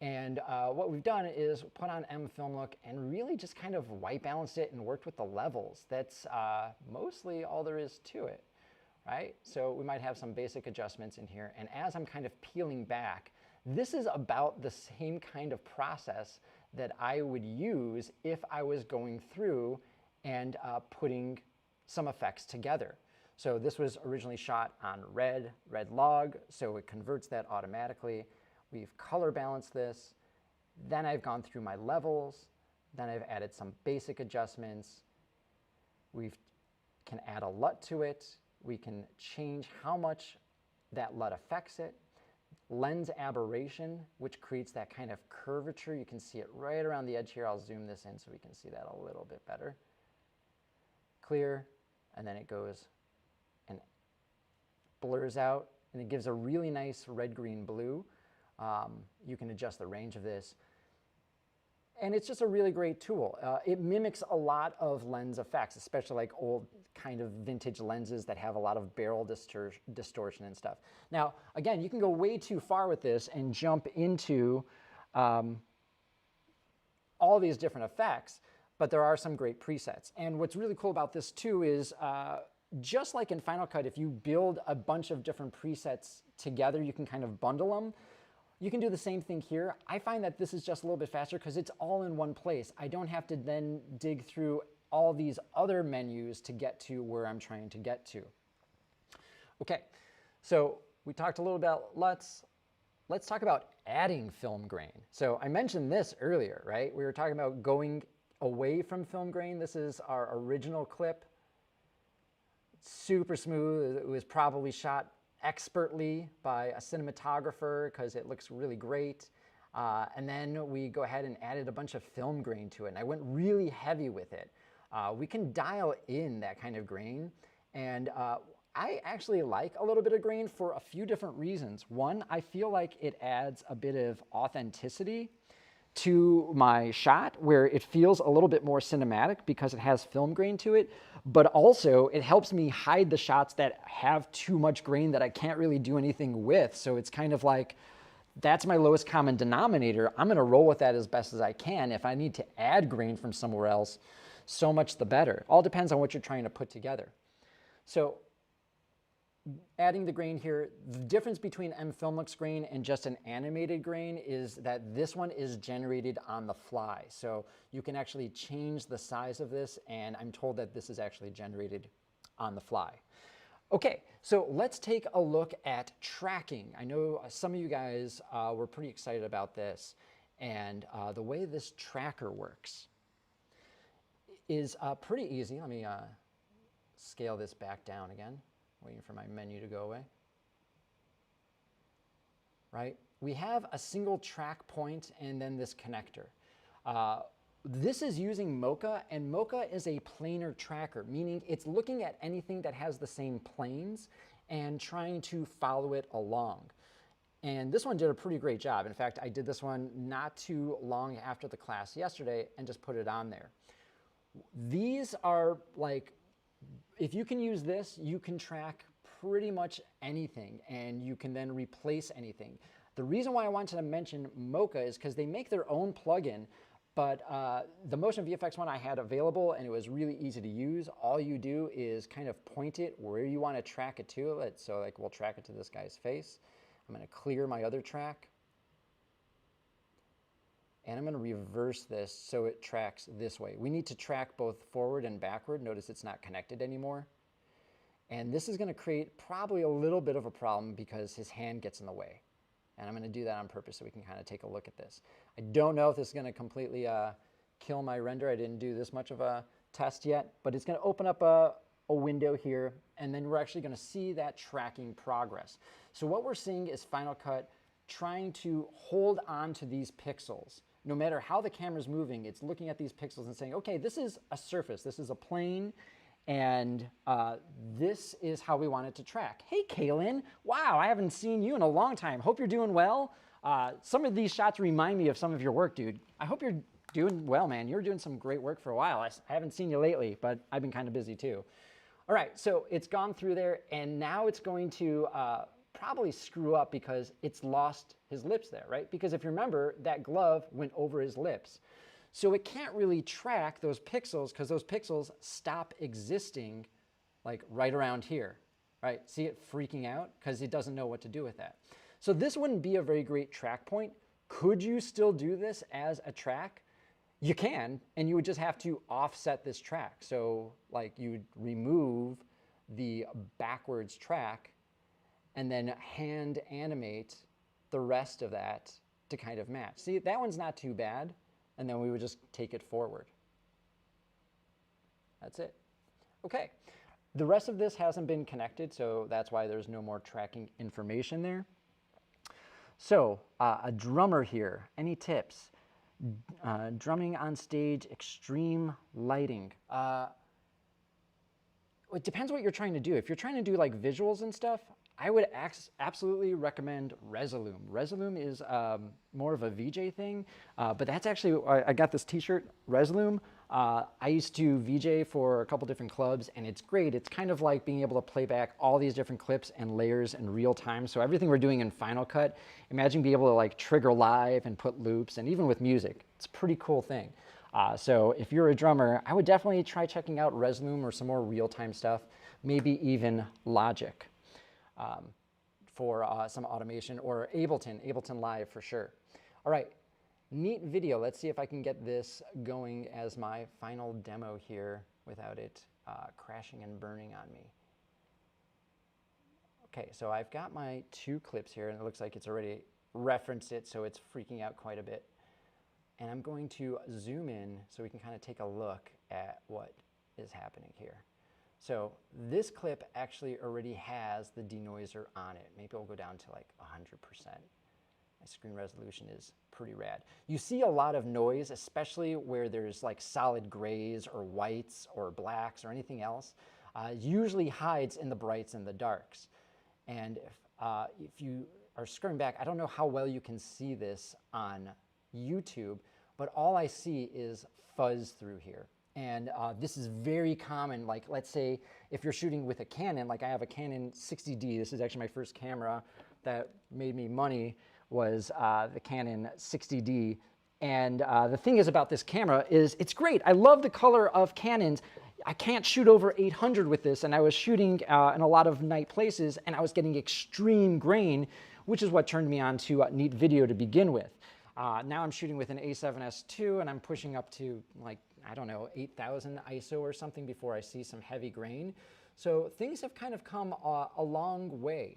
And what we've done is put on mFilmLook and really just kind of white balanced it and worked with the levels. That's mostly all there is to it, right? So we might have some basic adjustments in here. And as I'm kind of peeling back, this is about the same kind of process that I would use if I was going through and putting some effects together. So this was originally shot on red log, so it converts that automatically. We've color balanced this. Then I've gone through my levels. Then I've added some basic adjustments. We can add a LUT to it. We can change how much that LUT affects it. Lens aberration, which creates that kind of curvature. You can see it right around the edge here. I'll zoom this in so we can see that a little bit better. Clear, and then it goes and blurs out, and it gives a really nice red, green, blue. You can adjust the range of this. And it's just a really great tool. It mimics a lot of lens effects, especially like old kind of vintage lenses that have a lot of barrel distortion and stuff. Now, again, you can go way too far with this and jump into all these different effects, but there are some great presets. And what's really cool about this too is just like in Final Cut, if you build a bunch of different presets together, you can kind of bundle them. You can do the same thing here. I find that this is just a little bit faster because it's all in one place. I don't have to then dig through all these other menus to get to where I'm trying to get to. Okay, so we talked a little about LUTs. Let's talk about adding film grain. So I mentioned this earlier, right? We were talking about going away from film grain. This is our original clip. Super smooth. It was probably shot expertly by a cinematographer because it looks really great. And then we go ahead and added a bunch of film grain to it. And I went really heavy with it. We can dial in that kind of grain. And I actually like a little bit of grain for a few different reasons. One, I feel like it adds a bit of authenticity to my shot where it feels a little bit more cinematic because it has film grain to it, but also it helps me hide the shots that have too much grain that I can't really do anything with. So it's kind of like, that's my lowest common denominator. I'm gonna roll with that as best as I can. If I need to add grain from somewhere else, so much the better. All depends on what you're trying to put together. So adding the grain here, the difference between mFilmLook's grain and just an animated grain is that this one is generated on the fly. So you can actually change the size of this, and I'm told that this is actually generated on the fly. Okay, so let's take a look at tracking. I know some of you guys were pretty excited about this, and the way this tracker works is pretty easy. Let me scale this back down again. Waiting for my menu to go away. Right? We have a single track point and then this connector. This is using Mocha, and Mocha is a planar tracker, meaning it's looking at anything that has the same planes and trying to follow it along. And this one did a pretty great job. In fact, I did this one not too long after the class yesterday and just put it on there. These are like, if you can use this, you can track pretty much anything, and you can then replace anything. The reason why I wanted to mention Mocha is because they make their own plugin, but the Motion VFX one I had available, and it was really easy to use. All you do is kind of point it where you want to track it to. So like we'll track it to this guy's face. I'm going to clear my other track. And I'm going to reverse this so it tracks this way. We need to track both forward and backward. Notice it's not connected anymore. And this is going to create probably a little bit of a problem because his hand gets in the way. And I'm going to do that on purpose so we can kind of take a look at this. I don't know if this is going to completely kill my render. I didn't do this much of a test yet, but it's going to open up a window here, and then we're actually going to see that tracking progress. So what we're seeing is Final Cut trying to hold on to these pixels. No matter how the camera's moving, it's looking at these pixels and saying, okay, this is a surface, this is a plane, and this is how we want it to track. Hey, Kaylin, wow, I haven't seen you in a long time. Hope you're doing well. Some of these shots remind me of some of your work, dude. I hope you're doing well, man. You're doing some great work for a while. I haven't seen you lately, but I've been kind of busy too. All right, so it's gone through there, and now it's going to probably screw up because it's lost his lips there, right? Because if you remember, that glove went over his lips. So it can't really track those pixels because those pixels stop existing like right around here, right? See it freaking out because it doesn't know what to do with that. So this wouldn't be a very great track point. Could you still do this as a track? You can, and you would just have to offset this track. So like you would remove the backwards track and then hand animate the rest of that to kind of match. See, that one's not too bad, and then we would just take it forward. That's it. Okay, the rest of this hasn't been connected, so that's why there's no more tracking information there. So, a drummer here, any tips? Drumming on stage, extreme lighting. It depends what you're trying to do. If you're trying to do like visuals and stuff, I would absolutely recommend Resolume. Resolume is more of a VJ thing, but that's actually, I got this t-shirt, Resolume. I used to VJ for a couple different clubs, and it's great. It's kind of like being able to play back all these different clips and layers in real time. So everything we're doing in Final Cut, imagine being able to like trigger live and put loops, and even with music. It's a pretty cool thing. So if you're a drummer, I would definitely try checking out Resolume or some more real-time stuff, maybe even Logic. For some automation, or Ableton Live for sure. All right, neat video. Let's see if I can get this going as my final demo here without it crashing and burning on me. Okay, so I've got my 2 clips here, and it looks like it's already referenced it, so it's freaking out quite a bit. And I'm going to zoom in so we can kind of take a look at what is happening here. So this clip actually already has the denoiser on it. Maybe I'll go down to like 100%. My screen resolution is pretty rad. You see a lot of noise, especially where there's like solid grays or whites or blacks or anything else. Usually hides in the brights and the darks. And if you are scrolling back, I don't know how well you can see this on YouTube, but all I see is fuzz through here. And this is very common. Like, let's say if you're shooting with a Canon, like I have a Canon 60D. This is actually my first camera that made me money, was the Canon 60D. And the thing is about this camera is it's great. I love the color of Canons. I can't shoot over 800 with this, and I was shooting in a lot of night places, and I was getting extreme grain, which is what turned me on to Neat Video to begin with. Now I'm shooting with an A7S II, and I'm pushing up to like, I don't know, 8,000 ISO or something before I see some heavy grain. So things have kind of come a long way.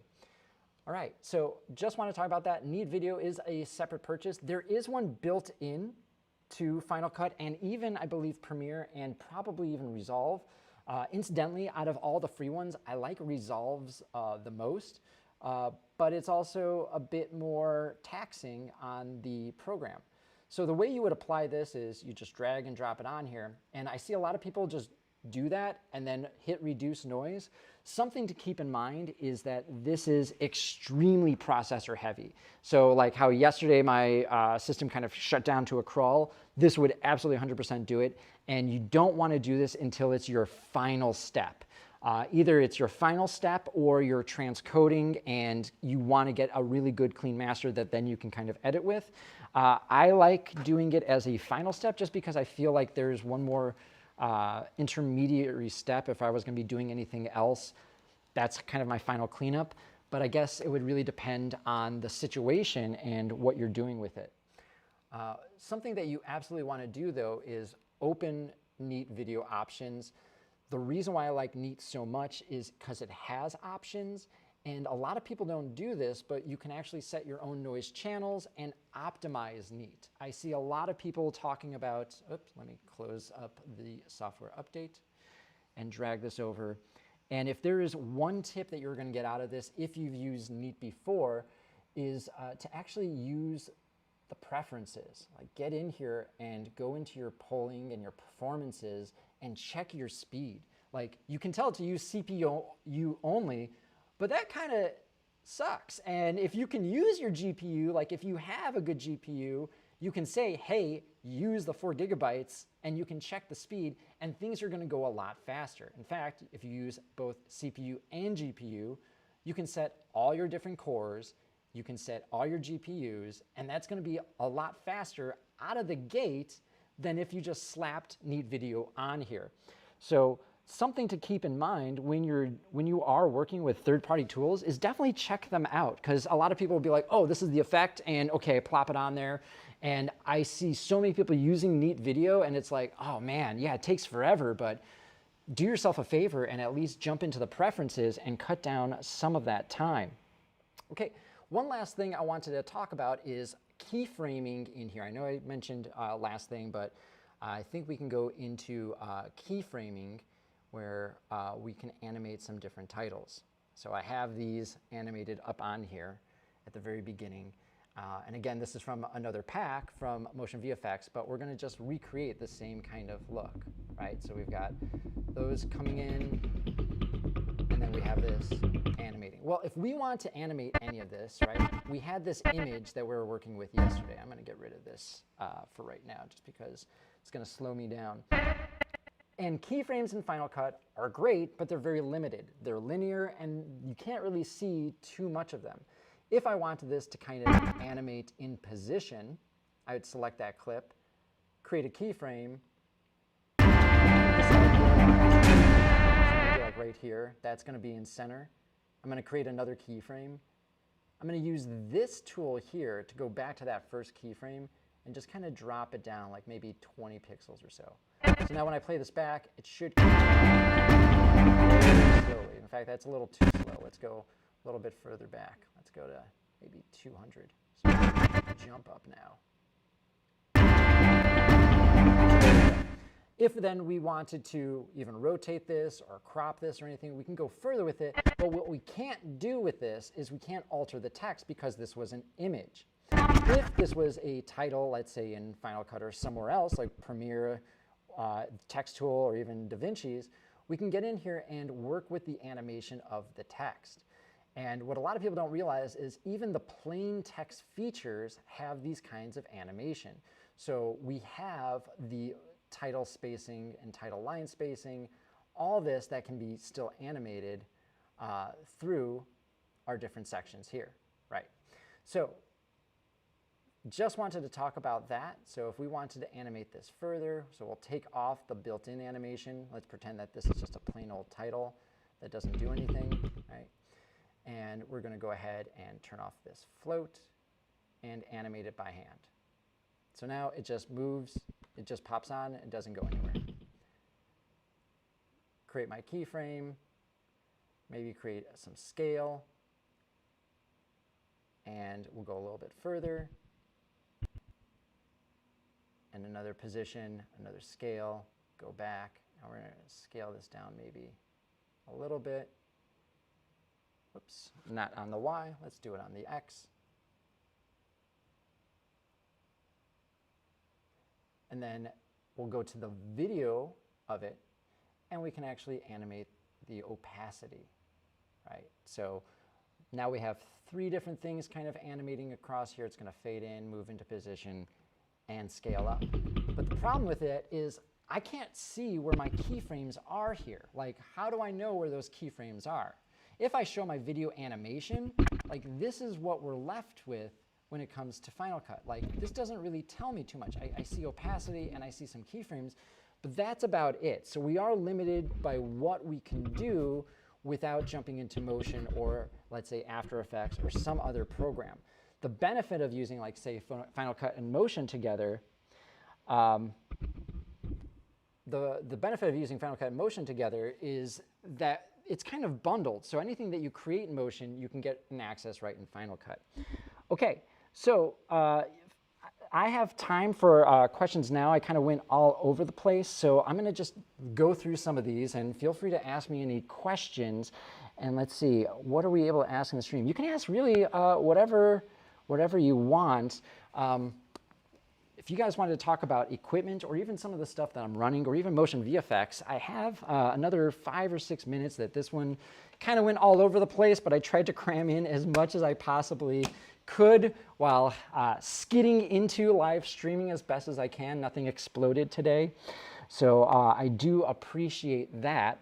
All right, so just want to talk about that. Neat Video is a separate purchase. There is one built in to Final Cut and even, I believe, Premiere and probably even Resolve. Incidentally, out of all the free ones, I like Resolve's the most, but it's also a bit more taxing on the program. So the way you would apply this is you just drag and drop it on here, and I see a lot of people just do that and then hit reduce noise. Something to keep in mind is that this is extremely processor heavy. So like how yesterday my system kind of shut down to a crawl, this would absolutely 100% do it. And you don't want to do this until it's your final step. Either it's your final step or you're transcoding and you want to get a really good clean master that then you can kind of edit with. I like doing it as a final step just because I feel like there's one more intermediary step. If I was going to be doing anything else, that's kind of my final cleanup. But I guess it would really depend on the situation and what you're doing with it. Something that you absolutely want to do, though, is open Neat Video options. The reason why I like Neat so much is because it has options. And a lot of people don't do this, but you can actually set your own noise channels and optimize Neat. I see a lot of people talking about, oops, let me close up the software update and drag this over. And if there is one tip that you're going to get out of this, if you've used Neat before, is to actually use the preferences. Like get in here and go into your polling and your performances and check your speed. Like you can tell to use CPU only, but that kind of sucks. And if you can use your GPU, like if you have a good GPU, you can say, hey, use the 4 gigabytes, and you can check the speed, and things are going to go a lot faster. In fact, if you use both CPU and GPU, you can set all your different cores, you can set all your GPUs, and that's going to be a lot faster out of the gate than if you just slapped Neat Video on here. So something to keep in mind when you are working with third-party tools is definitely check them out, because a lot of people will be like, oh, this is the effect, and okay, plop it on there. And I see so many people using Neat Video, and it's like, oh man, yeah, it takes forever, but do yourself a favor and at least jump into the preferences and cut down some of that time. Okay, one last thing I wanted to talk about is keyframing in here. I know I mentioned last thing, but I think we can go into keyframing where we can animate some different titles. So I have these animated up on here at the very beginning. And again, this is from another pack from Motion VFX, but we're going to just recreate the same kind of look, right? So we've got those coming in, and then we have this animating. Well, if we want to animate any of this, right, we had this image that we were working with yesterday. I'm going to get rid of this for right now, just because it's going to slow me down. And keyframes in Final Cut are great, but they're very limited. They're linear, and you can't really see too much of them. If I wanted this to kind of animate in position, I would select that clip, create a keyframe, like right here, that's going to be in center. I'm going to create another keyframe. I'm going to use this tool here to go back to that first keyframe and just kind of drop it down like maybe 20 pixels or so. So now when I play this back, it should slowly. In fact, that's a little too slow. Let's go a little bit further back. Let's go to maybe 200. So jump up now. If then we wanted to even rotate this or crop this or anything, we can go further with it. But what we can't do with this is we can't alter the text because this was an image. If this was a title, let's say in Final Cut or somewhere else, like Premiere, Text Tool, or even DaVinci's, we can get in here and work with the animation of the text. And what a lot of people don't realize is even the plain text features have these kinds of animation. So we have the title spacing and title line spacing, all this that can be still animated through our different sections here, right? So just wanted to talk about that. So if we wanted to animate this further, so we'll take off the built-in animation. Let's pretend that this is just a plain old title that doesn't do anything, right? And we're going to go ahead and turn off this float and animate it by hand. So now it just moves, it just pops on, and doesn't go anywhere. Create my keyframe, maybe create some scale, and we'll go a little bit further. And another position, another scale, go back. Now we're going to scale this down maybe a little bit. Oops, not on the Y, let's do it on the X. And then we'll go to the video of it, and we can actually animate the opacity, right? So now we have 3 different things kind of animating across here. It's going to fade in, move into position, and scale up. But the problem with it is I can't see where my keyframes are here. Like, how do I know where those keyframes are? If I show my video animation, like this is what we're left with when it comes to Final Cut. Like, this doesn't really tell me too much. I see opacity and I see some keyframes, but that's about it. So we are limited by what we can do without jumping into Motion or, let's say, After Effects or some other program. The benefit of using, like, say, Final Cut and Motion together, the benefit of using Final Cut and Motion together is that it's kind of bundled. So anything that you create in Motion, you can get an access right in Final Cut. Okay, so I have time for questions now. I kind of went all over the place, so I'm going to just go through some of these, and feel free to ask me any questions. And let's see, what are we able to ask in the stream? You can ask really whatever you want. If you guys wanted to talk about equipment or even some of the stuff that I'm running or even motion VFX, I have another 5 or 6 minutes. That this one kind of went all over the place, but I tried to cram in as much as I possibly could while skidding into live streaming as best as I can. Nothing exploded today. So I do appreciate that.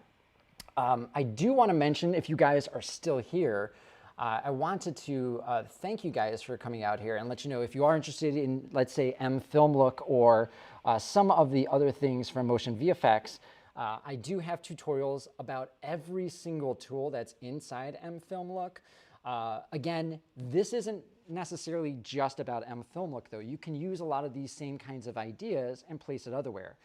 I do want to mention, if you guys are still here, I wanted to thank you guys for coming out here and let you know if you are interested in, let's say, mFilmLook or some of the other things from Motion VFX. I do have tutorials about every single tool that's inside mFilmLook. Again, this isn't necessarily just about mFilmLook, though. You can use a lot of these same kinds of ideas and place it otherwise.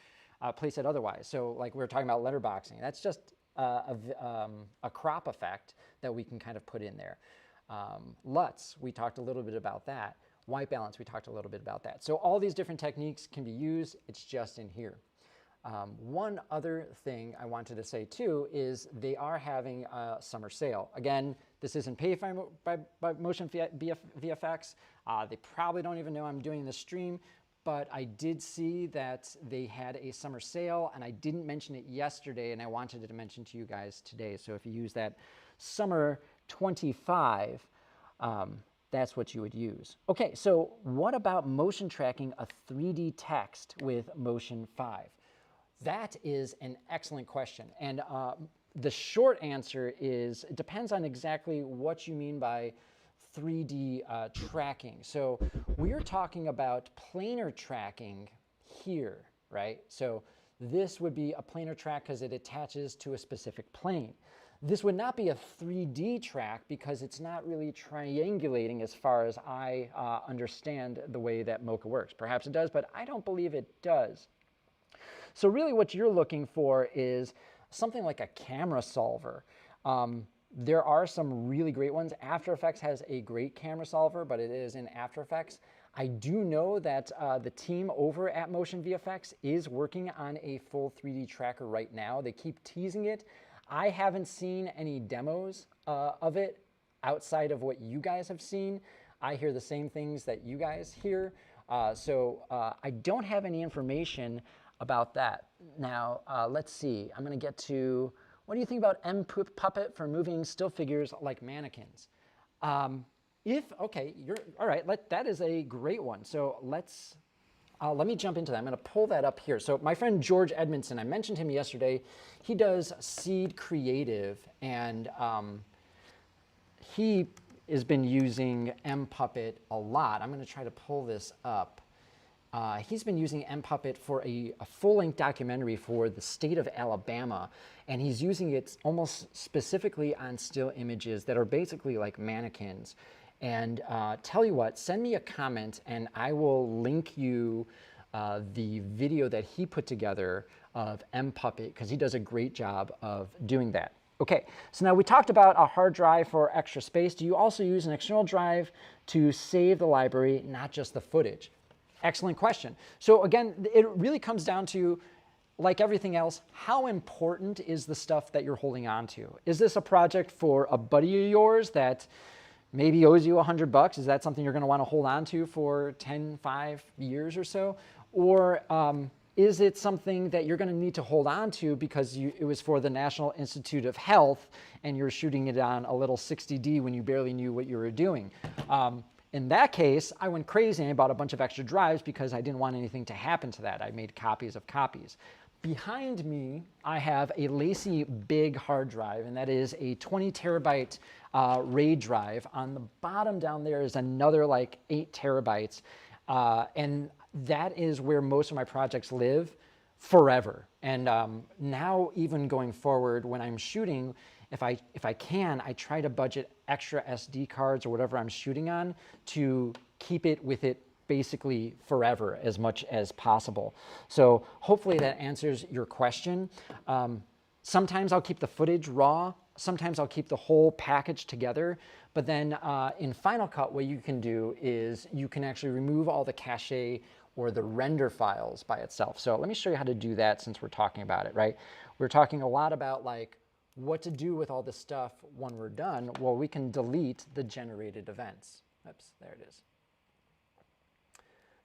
So, like we were talking about letterboxing, that's just a crop effect that we can kind of put in there. LUTs, we talked a little bit about that. White balance, we talked a little bit about that. So all these different techniques can be used. It's just in here. One other thing I wanted to say too is they are having a summer sale. Again, this isn't paid by Motion VFX. They probably don't even know I'm doing this stream, but I did see that they had a summer sale, and I didn't mention it yesterday, and I wanted to mention to you guys today. So if you use that summer 25, that's what you would use. Okay, so what about motion tracking a 3D text with Motion 5? That is an excellent question. And the short answer is it depends on exactly what you mean by 3D tracking. So we're talking about planar tracking here, right? So this would be a planar track because it attaches to a specific plane. This would not be a 3D track because it's not really triangulating as far as I understand the way that Mocha works. Perhaps it does, but I don't believe it does. So really what you're looking for is something like a camera solver. There are some really great ones. After Effects has a great camera solver, but it is in After Effects. I do know that the team over at Motion VFX is working on a full 3D tracker right now. They keep teasing it. I haven't seen any demos of it outside of what you guys have seen. I hear the same things that you guys hear. So I don't have any information about that. Now, let's see. I'm going to get to, what do you think about mPuppet for moving still figures like mannequins? Okay, all right, that is a great one. So let me jump into that. I'm going to pull that up here. So my friend George Edmondson, I mentioned him yesterday. He does Seed Creative, and he has been using mPuppet a lot. I'm going to try to pull this up. He's been using mPuppet for a full-length documentary for the state of Alabama, and he's using it almost specifically on still images that are basically like mannequins. And tell you what, send me a comment and I will link you the video that he put together of mPuppet, because he does a great job of doing that. Okay, so now we talked about a hard drive for extra space. Do you also use an external drive to save the library, not just the footage? Excellent question. So again, it really comes down to, like everything else, how important is the stuff that you're holding on to? Is this a project for a buddy of yours that maybe owes you $100? Is that something you're going to want to hold on to for 5 years or so? Or is it something that you're going to need to hold on to because it was for the National Institute of Health and you're shooting it on a little 60D when you barely knew what you were doing? In that case, I went crazy and I bought a bunch of extra drives because I didn't want anything to happen to that. I made copies of copies. Behind me, I have a Lacy big hard drive, and that is a 20 terabyte RAID drive. On the bottom down there is another like 8 terabytes. And that is where most of my projects live forever. And now even going forward, when I'm shooting, if I can, I try to budget extra SD cards or whatever I'm shooting on to keep it with it basically forever as much as possible. So hopefully that answers your question. Sometimes I'll keep the footage raw. Sometimes I'll keep the whole package together. But then in Final Cut, what you can do is you can actually remove all the cache or the render files by itself. So let me show you how to do that since we're talking about it, right? We're talking a lot about like what to do with all this stuff when we're done. Well, we can delete the generated events. Oops, there it is.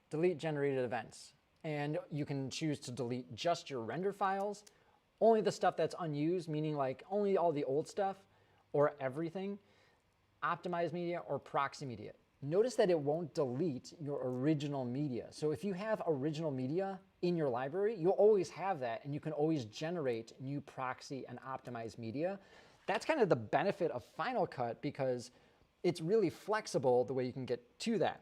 Delete generated events. And you can choose to delete just your render files, only the stuff that's unused, meaning like only all the old stuff, or everything, optimized media or proxy media. Notice that it won't delete your original media. So if you have original media in your library, you'll always have that, and you can always generate new proxy and optimized media. That's kind of the benefit of Final Cut, because it's really flexible the way you can get to that.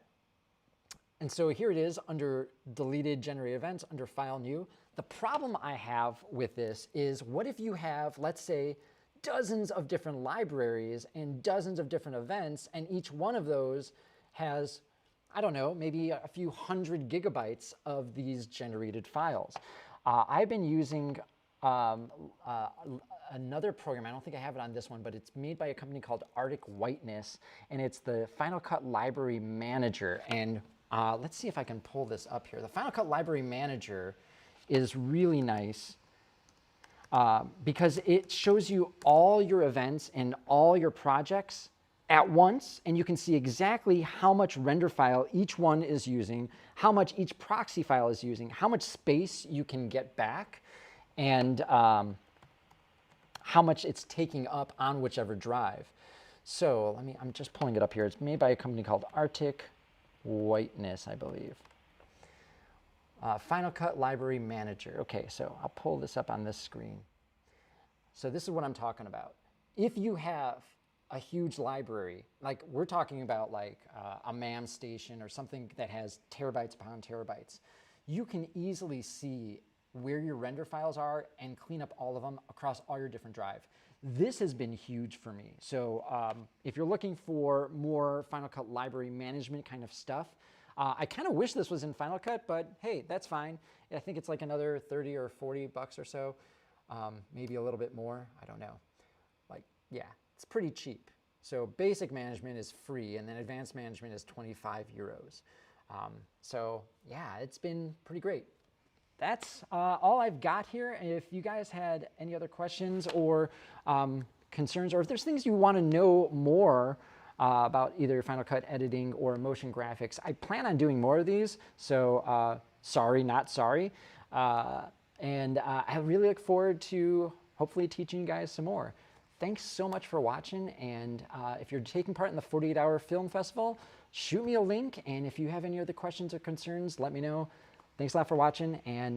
And so here it is under deleted generated events under File New. The problem I have with this is, what if you have, let's say, dozens of different libraries and dozens of different events, and each one of those has, I don't know, maybe a few hundred gigabytes of these generated files. I've been using another program. I don't think I have it on this one, but it's made by a company called Arctic Whiteness, and it's the Final Cut Library Manager. And let's see if I can pull this up here. The Final Cut Library Manager is really nice because it shows you all your events and all your projects at once, and you can see exactly how much render file each one is using, how much each proxy file is using, how much space you can get back, and how much it's taking up on whichever drive. So I'm just pulling it up here. It's made by a company called Arctic Whiteness, I believe. Final Cut Library Manager. Okay, so I'll pull this up on this screen. So this is what I'm talking about. If you have a huge library, like we're talking about like a MAM station or something that has terabytes upon terabytes, you can easily see where your render files are and clean up all of them across all your different drives. This has been huge for me. So if you're looking for more Final Cut library management kind of stuff, I kind of wish this was in Final Cut, but hey, that's fine. I think it's like another 30 or 40 bucks or so, maybe a little bit more, I don't know. Like, yeah, it's pretty cheap. So basic management is free, and then advanced management is 25 euros. So yeah, it's been pretty great. That's all I've got here. If you guys had any other questions or concerns, or if there's things you want to know more about either Final Cut editing or motion graphics, I plan on doing more of these. So sorry, not sorry. And I really look forward to hopefully teaching you guys some more. Thanks so much for watching. And if you're taking part in the 48-hour film festival, shoot me a link. And if you have any other questions or concerns, let me know. Thanks a lot for watching, and